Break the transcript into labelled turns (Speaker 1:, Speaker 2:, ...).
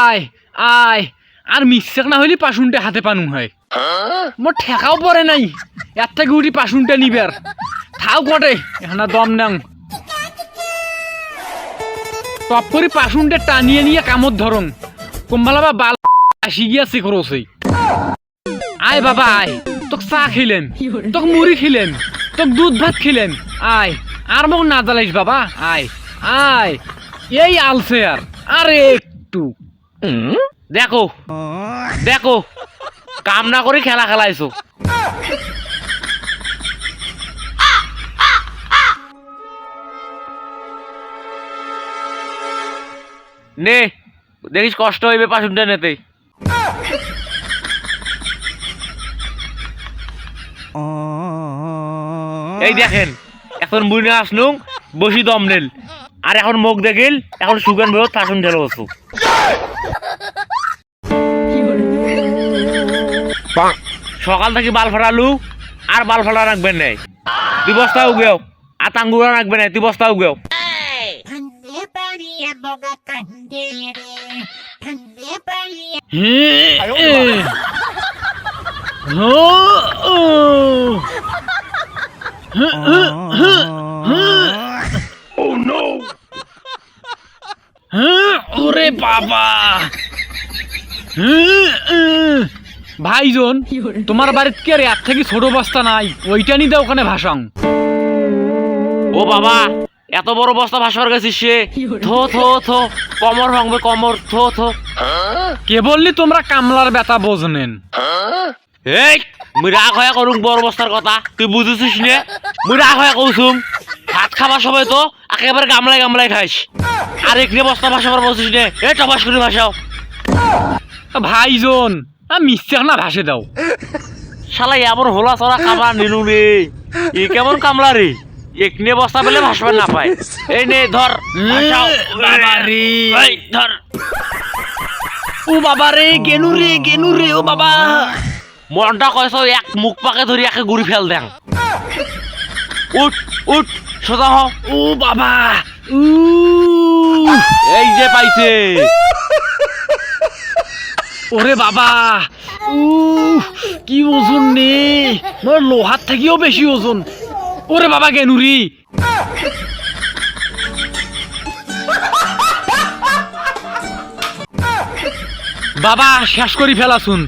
Speaker 1: আয় আয় আর মিক্সাক না হইলে পাশুনটা হাতে পানু হয় মোর ঠেকাও পড়ে নাই এর থেকে উঠি পাশুনটা নিবার থাও কটে এখানে দম নাং টপ করে পাশুনটা টানিয়ে নিয়ে কামত ধরন কম্বালা বা বাল আসি গিয়াছে খরচই আয় বাবা আয় তোক চা খেলেন তোক মুড়ি খেলেন তোক দুধ ভাত খেলেন আয় আর মোক না জ্বালাইস বাবা আয় আয় এই আলছে আর একটু দেখো দেখো কাম না করে খেলা খেলাইছো নে দেখিস কষ্ট হইবে পাশুনটা নেতে এই দেখেন এখন বুঝে আসলুম বসি দম নেল আর এখন মুখ দেখিল এখন সুগান বেরো পাশুন ঢেলো বসু সকাল থেকে বাল ফাটালু আর বাল ফাটা রাখবেন নাই তুই বস্তা উগেও আর টাঙ্গুরা রাখবেন নাই তুই বস্তা উগেও ওরে বাবা ভাইজন তোমার বাড়িতে কি আর এর থেকে ছোট বস্তা নাই ওইটা নি দাও ওখানে ভাসাং ও বাবা এত বড় বস্তা ভাসার গেছিস সে থো থো থো কমর ভাঙবে কমর থো থো কে বললি তোমরা কামলার ব্যথা বোঝনেন এই মুই রাগ হয়ে করুম বড় বস্তার কথা তুই বুঝেছিস নে মুই রাগ হয়ে কৌছুম ভাত খাবার সময় তো একেবারে গামলায় গামলায় খাইস আর একনে বস্তা ভাসাবার বলছিস নে এ টপাস করে ভাসাও ভাইজন মিস্টার না ভাসে দাও শালা এমন হোলা চড়া কামলা নিনু রে এ কেমন কামলা রে একনে বস্তা পেলে ভাসবে না পায় এই নে ধর বাবা রে ধর ও বাবা রে গেনু রে ও বাবা মনটা কয়ছ এক মুখ পাকে ধরি একে গুড়ি ফেল দেন উঠ উঠ সোজা হ ও বাবা এই যে পাইছে ওরে বাবা কি ওজন নে মোর লোহার থেকেও বেশি ওজন ওরে বাবা গেনুরি বাবা শেষ করি ফেলাছুন